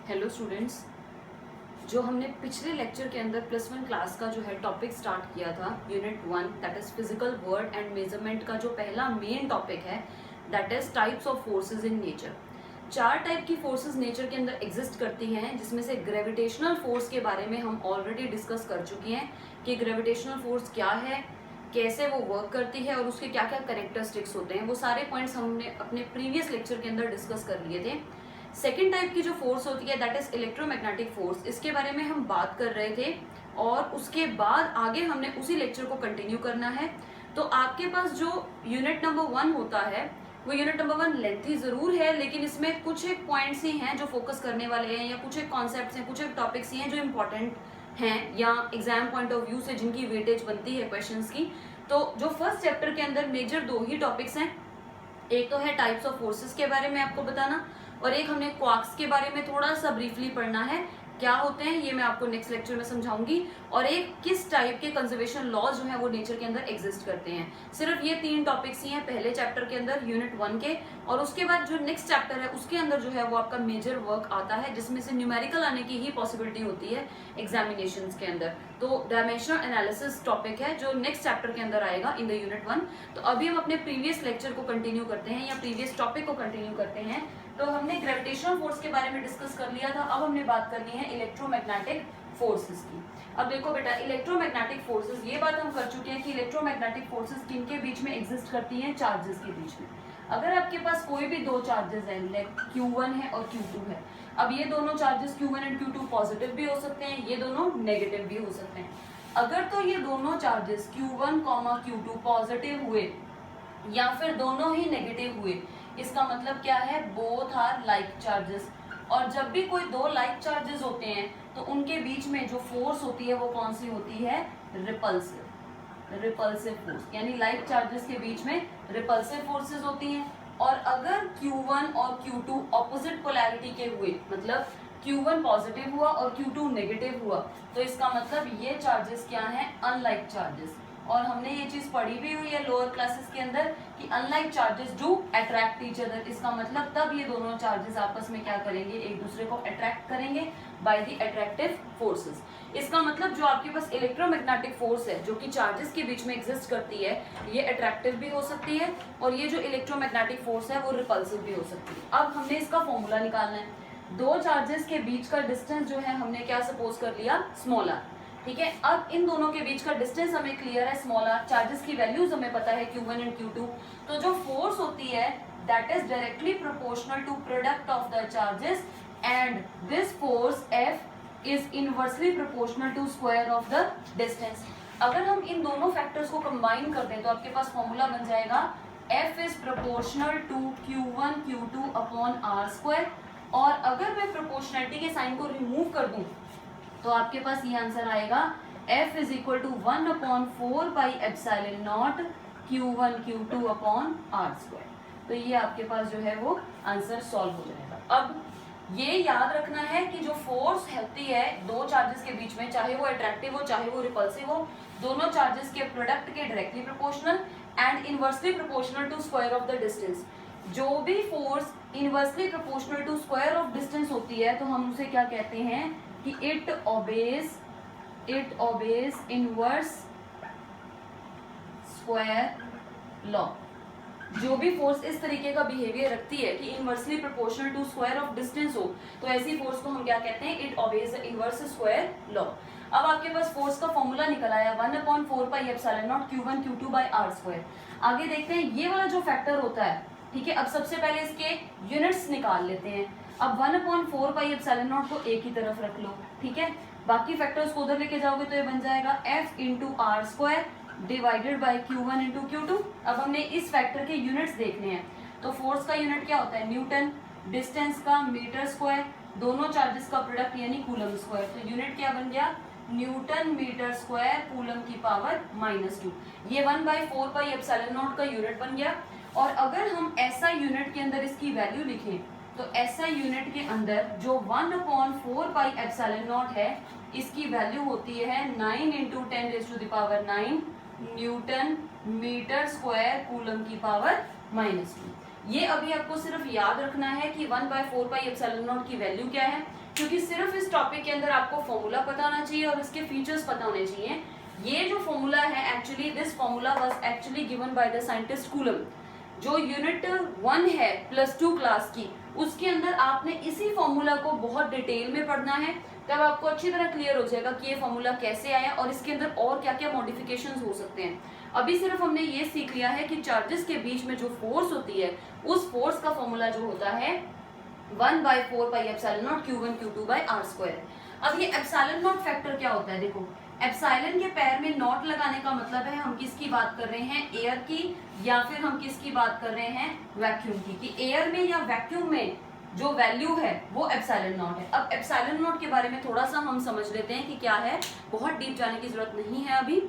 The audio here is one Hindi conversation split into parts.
हेलो स्टूडेंट्स, जो हमने पिछले लेक्चर के अंदर +1 क्लास का जो है टॉपिक स्टार्ट किया था unit 1 that is physical word and measurement का जो पहला मेन टॉपिक है that is types of forces in nature. 4 type की फोर्सेस नेचर के अंदर एग्जिस्ट करती हैं, जिसमें से ग्रेविटेशनल फोर्स के बारे में हम ऑलरेडी डिस्कस कर चुके हैं कि ग्रेविटेशनल फोर्स क्या है, कैसे वो वर्क करती है और उसके क्या क्या कैरेक्टरिस्टिक्स होते हैं। वो सारे पॉइंट्स हमने अपने प्रीवियस लेक्चर के अंदर डिस्कस कर लिए थे। सेकेंड टाइप की जो फोर्स होती है दैट इज इलेक्ट्रोमैग्नेटिक फोर्स, इसके बारे में हम बात कर रहे थे और उसके बाद आगे हमने उसी लेक्चर को कंटिन्यू करना है। तो आपके पास जो यूनिट नंबर 1 होता है वो यूनिट नंबर 1 लेंथी जरूर है, लेकिन इसमें कुछ एक पॉइंट्स ही हैं जो फोकस करने वाले हैं, या कुछ एक कॉन्सेप्ट्स हैं, कुछ एक टॉपिक्स ही हैं जो इंपॉर्टेंट हैं या एग्जाम पॉइंट ऑफ व्यू से जिनकी वेटेज बनती है क्वेश्चंस की। तो जो फर्स्ट चैप्टर के अंदर मेजर 2 ही टॉपिक्स हैं, एक तो है टाइप्स ऑफ फोर्सेस के बारे में आपको बताना और एक हमने क्वार्क्स के बारे में थोड़ा सा ब्रीफली पढ़ना है, क्या होते हैं ये मैं आपको नेक्स्ट लेक्चर में समझाऊंगी, और एक किस टाइप के कंजर्वेशन लॉज जो है वो नेचर के अंदर एग्जिस्ट करते हैं। सिर्फ ये 3 टॉपिक्स ही हैं पहले चैप्टर के अंदर यूनिट 1 के, और उसके बाद जो नेक्स्ट चैप्टर है उसके अंदर जो है वो आपका मेजर वर्क आता है, जिसमें से न्यूमेरिकल आने की ही पॉसिबिलिटी होती है एग्जामिनेशंस के अंदर। तो डायमेंशनल एनालिसिस टॉपिक है जो नेक्स्ट चैप्टर के अंदर आएगा इन द यूनिट 1। तो अभी हम अपने प्रीवियस लेक्चर को कंटिन्यू करते हैं या प्रीवियस टॉपिक को कंटिन्यू करते हैं। तो हमने ग्रेविटेशनल फोर्स के बारे में डिस्कस कर लिया था, अब हमने बात करनी है इलेक्ट्रोमैग्नेटिक फोर्सेस की। अब देखो बेटा, इलेक्ट्रोमैग्नेटिक फोर्सेस, ये बात हम कर चुके हैं कि इलेक्ट्रोमैग्नेटिक फोर्सेस किन के बीच में एग्जिस्ट करती हैं, चार्जेस के बीच में। अगर आपके पास कोई भी 2 चार्जेस हैं, लाइक Q1 है और Q2 है, अब ये दोनों charges Q1 and Q2 positive भी हो सकते हैं, ये दोनों नेगेटिव भी हो सकते हैं। अगर तो ये दोनों चार्जेस Q1, Q2 पॉजिटिव हुए या फिर दोनों ही नेगेटिव हुए, इसका मतलब क्या है, बोथ आर लाइक चार्जेस। और जब भी कोई 2 लाइक चार्जेस होते हैं तो उनके बीच में जो फोर्स होती है वो कौन सी होती है, रिपल्सिव फोर्स, यानी लाइक चार्जेस के बीच में रिपल्सिव फोर्सेस होती हैं। और अगर Q1 और Q2 ऑपोजिट पोलैरिटी के हुए, मतलब Q1 पॉजिटिव हुआ और Q2 नेगेटिव हुआ, तो इसका मतलब ये चार्जेस क्या हैं, अनलाइक चार्जेस। और हमने ये चीज पढ़ी भी हुई है लोअर क्लासेस के अंदर कि unlike charges do attract each other. इसका मतलब तब ये दोनों चार्जेस आपस में क्या करेंगे, एक दूसरे को अट्रैक्ट करेंगे बाय द अट्रैक्टिव फोर्सेस। इसका मतलब जो आपके पास इलेक्ट्रोमैग्नेटिक फोर्स है जो कि चार्जेस के बीच में एग्जिस्ट करती है, ये अट्रैक्टिव भी हो सकती है और ये जो इलेक्ट्रोमैग्नेटिक फोर्स है वो रिपल्सिव भी हो सकती है। अब हमने इसका फॉर्मूला निकालना है। 2 चार्जेस के बीच का डिस्टेंस जो है हमने क्या सपोज कर लिया, स्मॉल आर, ठीक है। अब इन दोनों के बीच का डिस्टेंस हमें क्लियर है, स्मॉल आर, चार्जेस की वैल्यूज हमें पता है Q1 एंड Q2। तो जो फोर्स होती है that is directly proportional to product of the charges and this force F is inversely proportional to square of the distance. अगर हम इन दोनों फैक्टर्स को कंबाइन कर दें तो आपके पास फॉर्मूला बन जाएगा F is proportional to Q1 Q2 upon R square. और अगर मैं प्रोपोर्शनलिटी के साइन को रिमूव कर दूं तो आपके पास ये आंसर आएगा F is equal to 1/4 pi epsilon naught Q1 Q2 upon R square. तो ये आपके पास जो है वो आंसर सॉल्व हो जाएगा। अब ये याद रखना है कि जो फोर्स होती है 2 चार्जेस के बीच में, चाहे वो अट्रैक्टिव हो चाहे वो रिपल्सिव हो, दोनों चार्जेस के प्रोडक्ट के directly proportional and inversely proportional to square of the distance. जो भी force inversely proportional to square of distance होती है तो हम उसे क्या कहते हैं कि it obeys inverse square law. जो भी फोर्स इस तरीके का बिहेवियर रखती है कि inversely proportional to square of distance हो, तो ऐसी फोर्स को हम क्या कहते हैं, it obeys inverse square law. अब आपके पास फोर्स का फॉर्मूला निकल आया 1/4 pi epsilon naught Q1 Q2 by R square. आगे देखते हैं ये वाला जो फैक्टर होता है, ठीक है। अब सबसे पहले इसके यूनिट्स निकाल लेते हैं। अब 1/4 पाई एप्सिलॉन नॉट को एक ही तरफ रख लो, ठीक है। बाकी फैक्टर्स को उधर लेके जाओगे तो ये बन जाएगा F into R square divided by Q1 into Q2। अब हमने इस फैक्टर के यूनिट्स देखने हैं। तो फोर्स का यूनिट क्या होता है, न्यूटन, डिस्टेंस का मीटर स्क्वायर, दोनों चार्जेस का प्रोडक्ट यानी कूलम स्क्वायर। तो यूनिट क्या बन गया, न्यूटन मीटर स्क्वायर कूलम की पावर -2। ये 1/4 पाई एप्सिलॉन नॉट का यूनिट बन गया। और अगर हम ऐसा यूनिट के अंदर इसकी वैल्यू लिखें तो ऐसा यूनिट के अंदर जो 1/4 पाई एप्सिलॉन नॉट है इसकी वैल्यू होती है 9 × 10⁻⁹ न्यूटन मीटर स्क्वायर कूलम की पावर -2। ये अभी आपको सिर्फ याद रखना है कि 1/4πε0 की वैल्यू क्या है, क्योंकि सिर्फ इस टॉपिक के अंदर आपको फॉर्मूला पता होना चाहिए और इसके फीचर्स पता होने चाहिए। ये जो फॉर्मूला है, actually this formula was actually given by the scientist coulomb. जो यूनिट 1 है +2 क्लास की, उसके अंदर आपने इसी फॉर्मूला को बहुत डिटेल में पढ़ना है, तब आपको अच्छी तरह क्लियर हो जाएगा कि ये फॉर्मूला कैसे आया और इसके अंदर और क्या क्या मॉडिफिकेशंस हो सकते हैं। अभी सिर्फ हमने ये सीख लिया है कि चार्जेस के बीच में जो फोर्स होती है, उस फोर्स का फॉर्मूला जो होता है 1/4πε0 Q1 Q2/r²। अब ये एप्सिलॉन नॉट फैक्टर क्या होता है, देखो एप्सिलॉन के पैर में नॉट लगाने का मतलब है हम किसकी बात कर रहे हैं, एयर की, या फिर हम किसकी बात कर रहे हैं, वैक्यूम की, कि एयर में या वैक्यूम में जो वैल्यू है वो एप्सिलॉन नॉट है। अब एप्सिलॉन नॉट के बारे में थोड़ा सा हम समझ लेते हैं कि क्या है, बहुत डीप जाने की जरूरत नहीं है अभी।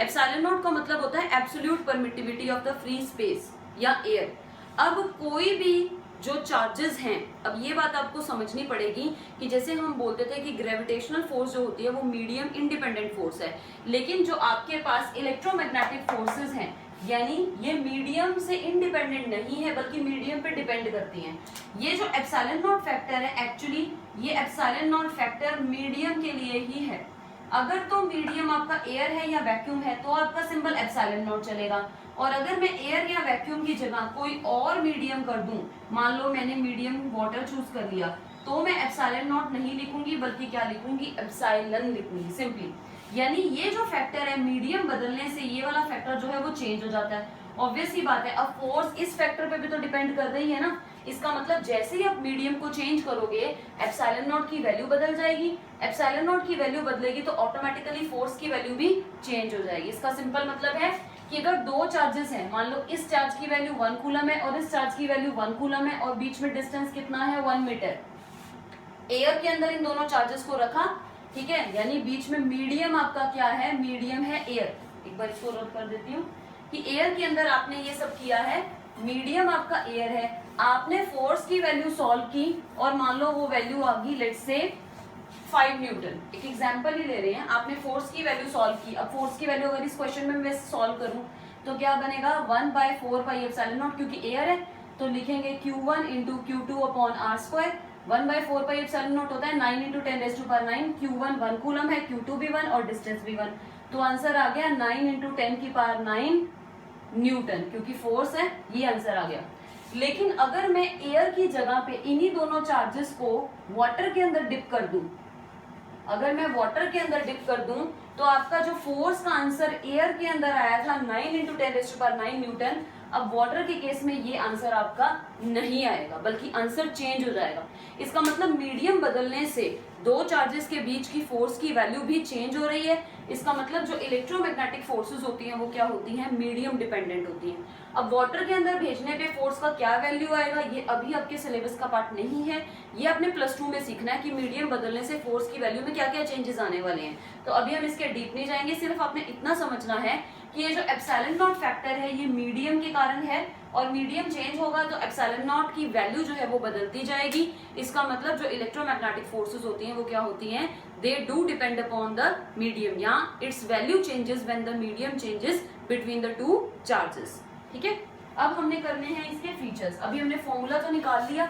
एप्सिलॉन नॉट का मतलब होता है absolute permittivity of the free space या एयर। अब कोई भी जो चार्जेस हैं, अब ये बात आपको समझनी पड़ेगी कि जैसे हम बोलते थे कि ग्रेविटेशनल फोर्स जो होती है वो मीडियम इंडिपेंडेंट फोर्स है, लेकिन जो आपके पास इलेक्ट्रोमैग्नेटिक फोर्सेस हैं, यानी ये मीडियम से इंडिपेंडेंट नहीं है बल्कि मीडियम पे डिपेंड करती हैं। ये जो एप्सिलॉन नॉट फैक्टर है, एक्चुअली ये एप्सिलॉन नॉट फैक्टर मीडियम के लिए ही है। अगर तो मीडियम आपका एयर है या वैक्यूम है तो आपका सिंबल एप्सिलॉन नॉट चलेगा, और अगर मैं एयर या वैक्यूम की जगह कोई और मीडियम कर दूं, मान लो मैंने मीडियम वाटर चूज कर लिया, तो मैं एप्सिलॉन नॉट नहीं लिखूंगी बल्कि क्या लिखूंगी, एप्सिलॉन लिखूंगी सिंपली। यानी ये जो फैक्टर है, मीडियम बदलने से ये वाला फैक्टर जो है वो चेंज हो जाता है। ऑब्वियस ही बात है, अब फोर्स इस फैक्टर पे भी तो डिपेंड कर रही है ना। इसका मतलब जैसे ही आप मीडियम को चेंज करोगे, एप्सिलॉन नॉट की वैल्यू बदल जाएगी। एप्सिलॉन नॉट की वैल्यू बदलेगी तो ऑटोमेटिकली फोर्स की वैल्यू भी चेंज हो जाएगी। इसका सिंपल मतलब है कि अगर दो चार्जेस हैं, मान लो इस चार्ज की वैल्यू 1 कूलम है और इस चार्ज की वैल्यू 1 कूलम है और बीच में डिस्टेंस कितना है, 1 मीटर। एयर के अंदर इन दोनों चार्जेस को रखा, ठीक है, यानी बीच में मीडियम आपका क्या है, मीडियम है एयर। एक बार इसको रद्द कर देती हूँ कि एयर के अंदर आपने ये सब किया है, मीडियम आपका एयर है। आपने फोर्स की वैल्यू सॉल्व की और मान लो वो वैल्यू आ गई लेट्स से 5 न्यूटन। एक एग्जांपल ही ले रहे हैं, आपने फोर्स की वैल्यू सॉल्व की। अब फोर्स की वैल्यू अगर इस क्वेश्चन में मैं सॉल्व करूं तो क्या बनेगा, 1/4πε0, क्योंकि एयर है तो लिखेंगे Q1 × Q2/r²। 1/4πε0 होता है 9 × 10⁻⁹। Q1 1 कूलम है, Q2 भी 1 और डिस्टेंस भी 1, तो आंसर आ गया 9 × 10⁹ न्यूटन, क्योंकि फोर्स है, ये आंसर आ गया। लेकिन अगर मैं एयर की जगह पे इन्हीं दोनों चार्जेस को वाटर के अंदर डिप कर दूं, अगर मैं वाटर के अंदर डिप कर दूं तो आपका जो फोर्स का आंसर एयर के अंदर आया था 9 × 10⁹ न्यूटन, अब वाटर के केस में ये आंसर आपका नहीं आएगा बल्कि आंसर चेंज हो जाएगा। इसका मतलब मीडियम बदलने से दो चार्जेस के बीच की फोर्स की वैल्यू भी चेंज हो रही है। इसका मतलब जो इलेक्ट्रोमैग्नेटिक फोर्सेस होती हैं वो क्या होती हैं, मीडियम डिपेंडेंट होती हैं। अब वाटर के अंदर भेजने पे फोर्स का क्या वैल्यू आएगा, ये अभी आपके सिलेबस का पार्ट नहीं है, ये आपने +2 में सीखना है कि मीडियम बदलने से फोर्स की वैल्यू में क्या क्या चेंजेस आने वाले हैं। तो अभी हम इसके डीप नहीं जाएंगे, सिर्फ आपने इतना समझना है कि ये जो एप्सिलॉन नॉट फैक्टर है ये मीडियम के कारण है, और मीडियम चेंज होगा तो एप्सिलॉन नॉट की वैल्यू जो है वो बदलती जाएगी। इसका मतलब जो इलेक्ट्रोमैग्नेटिक फोर्सेस होती हैं वो क्या होती हैं, they do depend upon the medium, या its value changes when the medium changes between the two charges. ठीक है, अब हमने करने हैं इसके फीचर्स। अभी हमने फॉर्मूला तो निकाल लिया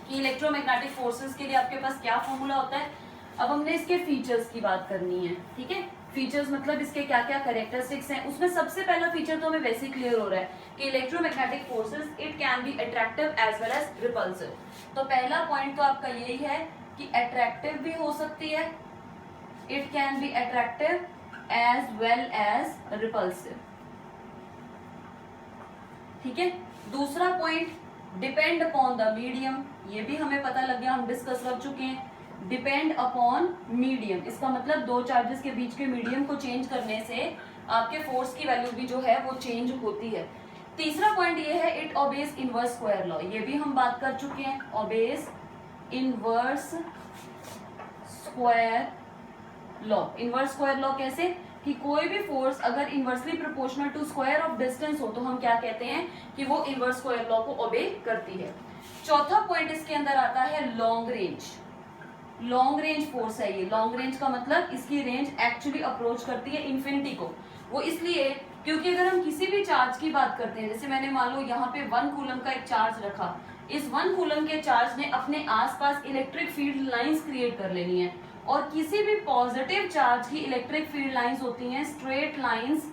कि इलेक्ट्रोमैग्नेटिक फोर्सेस के लिए आपके पास क्या फॉर्मूला होता है। अब हमने इसके फीचर्स की बात करनी है। ठीक है, फीचर्स मतलब इसके क्या क्या कैरेक्टरिस्टिक्स हैं। उसमें सबसे पहला फीचर तो हमें वैसे ही क्लियर हो रहा है कि electromagnetic forces it can be attractive as well as repulsive. तो पहला पॉइंट तो आपका यही है कि अट्रैक्टिव भी हो सकती है, it can be attractive as well as repulsive. ठीक है, दूसरा point depend upon the medium, ये भी हमें पता लग गया, हम डिस्कस कर चुके हैं। डिपेंड अपॉन मीडियम, इसका मतलब दो चार्जेस के बीच के मीडियम को चेंज करने से आपके फोर्स की वैल्यू भी जो है वो चेंज होती है। तीसरा पॉइंट ये है it obeys inverse square law, ये भी हम बात कर चुके हैं, obeys inverse square law. Inverse square law कैसे, कि कोई भी फोर्स अगर inversely proportional to square of distance हो तो हम क्या कहते हैं कि वो इनवर्स स्क्वायर लॉ को ओबे करती है। चौथा पॉइंट इसके अंदर आता है long range. Long range force है ये। लॉन्ग रेंज का मतलब इसकी रेंज एक्चुअली अप्रोच करती है इन्फिनिटी को, वो इसलिए क्योंकि अगर हम किसी भी चार्ज की बात करते हैं, जैसे मैंने मान लो यहाँ पे 1 कूलम का एक चार्ज रखा, इस 1 कूलम के चार्ज ने अपने आसपास इलेक्ट्रिक फील्ड लाइंस क्रिएट कर लेनी है, और किसी भी पॉजिटिव चार्ज की इलेक्ट्रिक फील्ड लाइंस होती हैं स्ट्रेट लाइंस,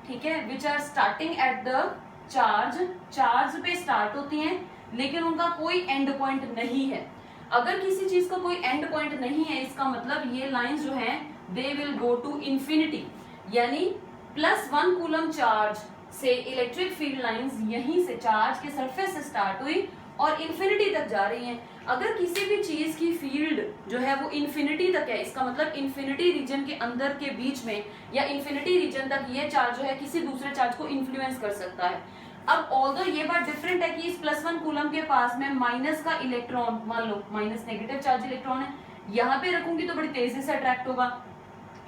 ठीक है, which are starting at the charge पे स्टार्ट होती हैं, लेकिन उनका कोई एंड पॉइंट नहीं है। अगर किसी चीज का कोई एंड पॉइंट नहीं है, इसका मतलब ये लाइंस जो हैं they will go to infinity, यानी +1 कूलम चार्ज से इलेक्ट्रिक फील्ड लाइंस यहीं से चार्ज के सरफेस से स्टार्ट हुई और इंफिनिटी तक जा रही हैं। अगर किसी भी चीज की फील्ड जो है वो इंफिनिटी तक है, इसका मतलब इंफिनिटी रीजन के अंदर के बीच में या इंफिनिटी रीजन तक ये चार्ज जो है किसी दूसरे चार्ज को इन्फ्लुएंस कर सकता है। अब ऑल्दो ये बात डिफरेंट है कि इस +1 कूलम के पास में माइनस का इलेक्ट्रॉन, मान लो माइनस नेगेटिव चार्ज इलेक्ट्रॉन है, यहाँ पे रखूंगी तो बड़ी तेजी से अट्रैक्ट होगा,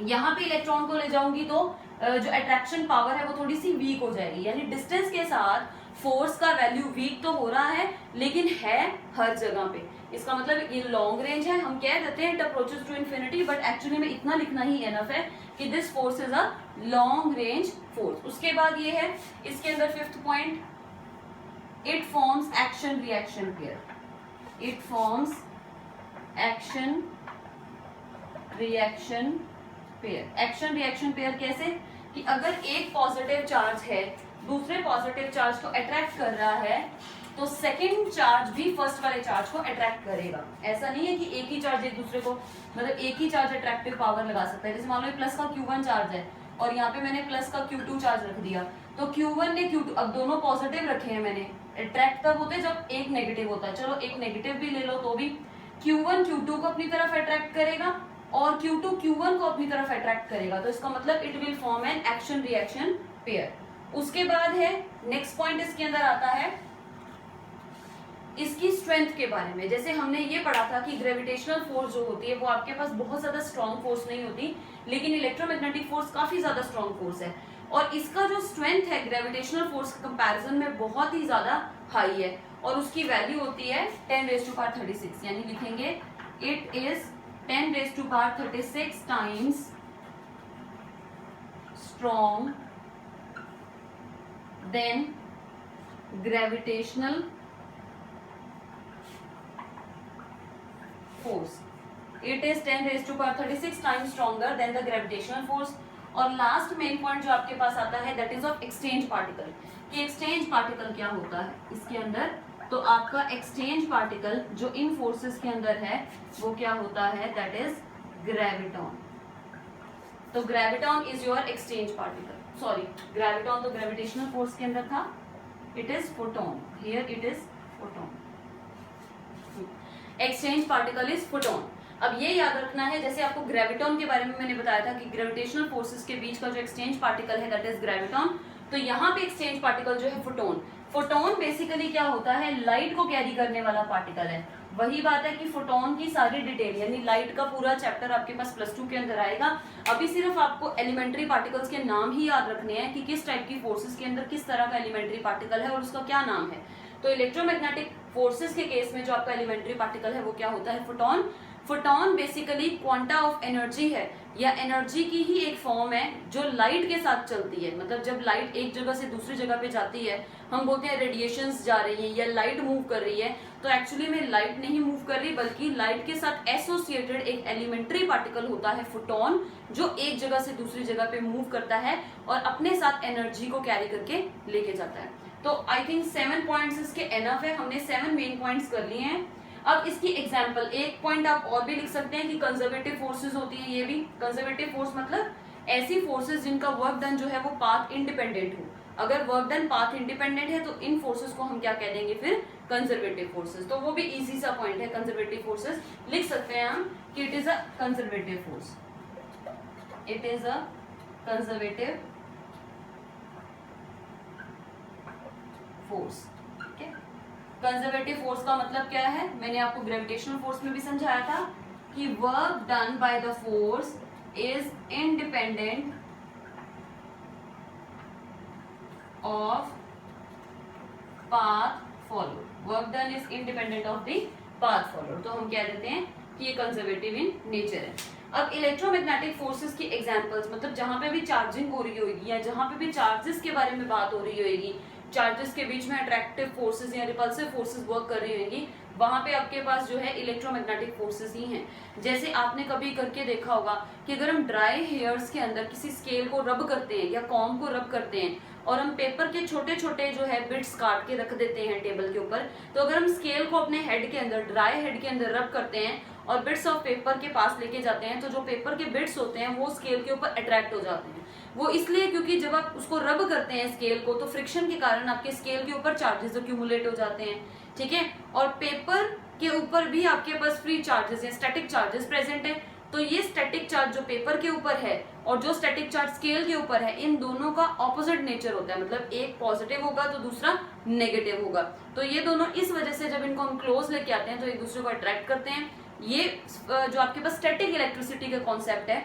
यहाँ पे इलेक्ट्रॉन को ले जाऊंगी तो जो अट्रैक्शन पावर है वो थोड़ी सी वीक हो जाएगी, यानी डिस्टेंस के साथ फोर्स का वैल्यू वीक तो हो रहा है लेकिन है हर जगह पे। इसका मतलब ये लॉन्ग रेंज है, हम कह देते हैं it approaches to infinity, but actually में इतना लिखना ही एनफ है कि this force is a long range force. उसके बाद ये है इसके अंदर 5th point, it forms action reaction pair. It forms action reaction pair. Action reaction pair कैसे कि अगर एक पॉजिटिव चार्ज है दूसरे पॉजिटिव चार्ज को अट्रैक्ट कर रहा है तो सेकंड चार्ज भी फर्स्ट वाले चार्ज को अट्रैक्ट करेगा। ऐसा नहीं है कि एक ही चार्ज एक दूसरे को, मतलब एक ही चार्ज अट्रैक्टिव पावर लगा सकता है। जैसे मान लो प्लस का Q1 चार्ज है और यहाँ पे मैंने प्लस का Q2 चार्ज रख दिया, तो Q1 ने Q2, अब दोनों पॉजिटिव रखे हैं मैंने, अट्रैक्ट तब होते हैं जब एक नेगेटिव होता है, चलो एक नेगेटिव भी ले लो तो भी Q1 Q2 को अपनी तरफ अट्रैक्ट करेगा और Q2 Q1 को अपनी तरफ अट्रैक्ट करेगा, तो इसका मतलब it will form an action reaction pair. उसके बाद है नेक्स्ट पॉइंट, इसके अंदर आता है इसकी स्ट्रेंथ के बारे में। जैसे हमने ये पढ़ा था कि ग्रेविटेशनल फोर्स जो होती है वो आपके पास बहुत ज्यादा स्ट्रॉन्ग फोर्स नहीं होती, लेकिन इलेक्ट्रोमैग्नेटिक फोर्स काफी ज्यादा स्ट्रॉन्ग फोर्स है, और इसका जो स्ट्रेंथ है ग्रेविटेशनल फोर्स के कंपैरिजन में बहुत ही ज्यादा हाई है, और उसकी वैल्यू होती है 10⁻36, यानी लिखेंगे it is 10⁻36 times strong than gravitational force. It is 10⁻36 times stronger than the gravitational force. और लास्ट मेन पॉइंट जो आपके पास आता है that is of exchange particle, कि एक्सचेंज पार्टिकल क्या होता है इसके अंदर। तो आपका एक्सचेंज पार्टिकल जो इन फोर्सेस के अंदर है वो क्या होता है, दैट इज ग्रेविटॉन। तो graviton is your exchange particle, sorry graviton तो ग्रेविटेशनल फोर्स के अंदर था, it is photon, here it is photon. Exchange particle is photon. अब ये याद रखना है, जैसे आपको ग्रेविटॉन के बारे में मैंने बताया था कि ग्रेविटेशनल फोर्सेस के बीच का जो एक्सचेंज पार्टिकल है दैट इज ग्रेविटॉन, तो यहाँ पे एक्सचेंज पार्टिकल जो है फोटोन। फोटोन बेसिकली क्या होता है, लाइट को कैरी करने वाला पार्टिकल है। वही बात है कि फोटोन की सारी डिटेल यानी लाइट का पूरा चैप्टर आपके पास +2 के अंदर आएगा। अभी सिर्फ आपको एलिमेंट्री पार्टिकल्स के नाम ही याद रखने हैं कि किस टाइप की फोर्सेस के अंदर किस तरह का एलिमेंट्री पार्टिकल है और उसका क्या नाम है। तो इलेक्ट्रोमैग्नेटिक फोर्सेस के केस में जो आपका एलिमेंट्री पार्टिकल है वो क्या होता है, photon. Photon basically quanta of energy है या एनर्जी की ही एक फॉर्म है जो लाइट के साथ चलती है। मतलब जब लाइट एक जगह से दूसरी जगह पे जाती है, हम बोलते हैं रेडिएशंस जा रही है या लाइट मूव कर रही है, तो एक्चुअली में लाइट नहीं मूव कर रही बल्कि लाइट के साथ एसोसिएटेड एक एलिमेंट्री पार्टिकल होता है फोटोन, जो एक जगह से दूसरी जगह पे मूव करता है और अपने साथ एनर्जी को कैरी करके लेके जाता है। तो आई थिंक 7 पॉइंट्स इसके एनफ है, हमने 7 मेन पॉइंट्स कर लिए हैं। अब इसकी एग्जांपल एक पॉइंट आप और भी लिख सकते हैं कि कंजर्वेटिव फोर्सेस होती है। ये भी कंजर्वेटिव फोर्स मतलब ऐसी फोर्सेस जिनका वर्क डन जो है वो पाथ इंडिपेंडेंट हो। अगर वर्क डन पाथ इंडिपेंडेंट है तो इन फोर्सेस को हम क्या कह देंगे फिर, कंजर्वेटिव फोर्सेस। तो वो भी इजी सा पॉइंट है, कंजर्वेटिव फोर्सेस लिख सकते हैं हम कि it is a conservative force, it is a conservative force. Conservative force का मतलब क्या है, मैंने आपको ग्रेविटेशनल फोर्स में भी समझाया था कि work done by the force is independent of path followed. Work done is independent of the path followed, तो हम कह देते हैं कि ये कंजर्वेटिव इन नेचर है। अब इलेक्ट्रोमैग्नेटिक फोर्सेस की एग्जांपल्स, मतलब जहां पे भी चार्जिंग हो रही होगी या जहां पे भी चार्जेस के बारे में बात हो रही होगी, चार्जेस के बीच में अट्रैक्टिव फोर्सेस या रिपल्सिव फोर्सेस वर्क कर रही होंगी, वहां पे आपके पास जो है इलेक्ट्रोमैग्नेटिक फोर्सेस ही हैं। जैसे आपने कभी करके देखा होगा कि अगर हम ड्राई हेयर्स के अंदर किसी स्केल को रब करते हैं या कॉम्ब को रब करते हैं और हम पेपर के छोटे छोटे जो है बिट्स काट के रख देते हैं टेबल के ऊपर, तो अगर हम स्केल को अपने हेड के अंदर, ड्राई हेड के अंदर रब करते हैं और बिट्स ऑफ पेपर के पास लेके जाते हैं, तो जो पेपर के बिट्स होते हैं वो स्केल के ऊपर अट्रैक्ट हो जाते हैं। वो इसलिए क्योंकि जब आप उसको रब करते हैं स्केल को, तो फ्रिक्शन के कारण आपके स्केल के ऊपर चार्जेस एक्यूमुलेट हो जाते हैं, ठीक है। और पेपर के ऊपर भी आपके पास फ्री चार्जेस हैं, स्टैटिक चार्जेस प्रेजेंट है। तो ये स्टैटिक चार्ज जो पेपर के ऊपर है और जो स्टैटिक चार्ज स्केल के ऊपर है, इन दोनों का ऑपोजिट नेचर होता है, मतलब एक पॉजिटिव होगा तो दूसरा नेगेटिव होगा। तो ये दोनों इस वजह से जब इनको हम क्लोज लेके आते हैं तो एक दूसरे को अट्रैक्ट करते हैं। ये जो आपके पास स्टैटिक इलेक्ट्रिसिटी का कॉन्सेप्ट है।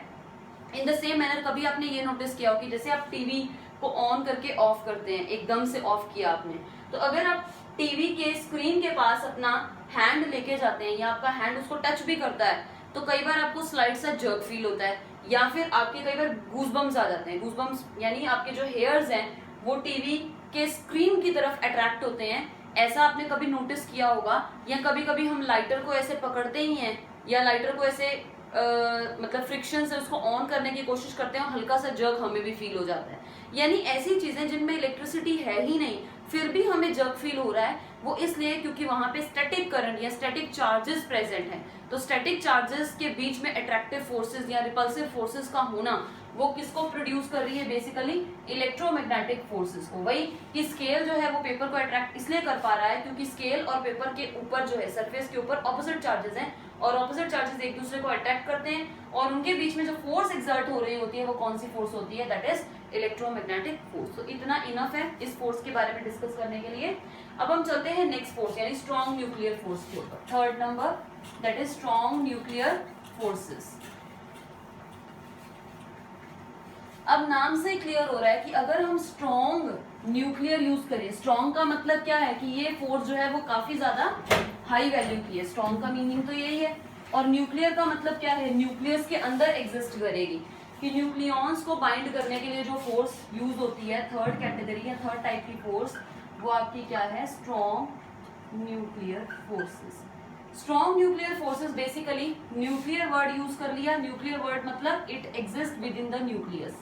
इन द सेम मैनर कभी आपने ये नोटिस किया हो कि जैसे आप टीवी को ऑन करके ऑफ करते हैं, एकदम से ऑफ किया आपने, तो अगर आप टीवी के स्क्रीन के पास अपना हैंड लेके जाते हैं या आपका हैंड उसको टच भी करता है, तो कई बार आपको स्लाइड सा जर्क फील होता है या फिर आपके कई बार गूजबम्स आ जाते हैं। गूजबम्स यानी आपके जो हेयर्स हैं वो टीवी के स्क्रीन की तरफ अट्रैक्ट होते हैं। ऐसा आपने कभी नोटिस किया होगा। या कभी कभी हम लाइटर को ऐसे पकड़ते ही हैं या लाइटर को ऐसे मतलब फ्रिक्शन से उसको ऑन करने की कोशिश करते हैं, हल्का सा जर्क हमें भी फील हो जाता है। यानी ऐसी चीजें जिनमें इलेक्ट्रिसिटी है ही नहीं फिर भी हमें जर्क फील हो रहा है, वो इसलिए क्योंकि वहां पे स्टैटिक करंट या स्टैटिक चार्जेस प्रेजेंट है। तो स्टैटिक चार्जेस के बीच में अट्रैक्टिव फोर्सेस या रिपल्सिव फोर्सेस का होना वो किसको प्रोड्यूस कर रही है, बेसिकली इलेक्ट्रोमैग्नेटिक फोर्सेस को। वही कि स्केल जो है वो पेपर को अट्रैक्ट इसलिए कर पा रहा है क्योंकि स्केल और पेपर के ऊपर जो है सरफेस के ऊपर ऑपोजिट चार्जेस हैं और ऑपोजिट चार्जेस एक दूसरे को अट्रैक्ट करते हैं और उनके बीच में जो फोर्स एक्सर्ट हो रही होती है वो कौन सी फोर्स होती है, दैट इज इलेक्ट्रोमैग्नेटिक फोर्स। तो इतना इनफ है इस फोर्स के बारे में डिस्कस करने के लिए। अब हम चलते हैं नेक्स्ट फोर्स यानी स्ट्रॉन्ग न्यूक्लियर फोर्स के ऊपर। Third number that is strong nuclear forces. अब नाम से क्लियर हो रहा है कि अगर हम स्ट्रॉन्ग न्यूक्लियर यूज करें, स्ट्रॉन्ग का मतलब क्या है कि ये फोर्स जो है वो काफी ज्यादा हाई वैल्यू की है, स्ट्रॉन्ग का मीनिंग तो यही है। और न्यूक्लियर का मतलब क्या है, न्यूक्लियस के अंदर एग्जिस्ट करेगी। कि न्यूक्लियॉन्स को बाइंड करने के लिए जो फोर्स यूज होती है, थर्ड कैटेगरी या थर्ड टाइप की फोर्स, वो आपकी क्या है, strong nuclear forces. Strong nuclear forces basically nuclear word use कर लिया। न्यूक्लियर वर्ड मतलब it exist with in the nucleus,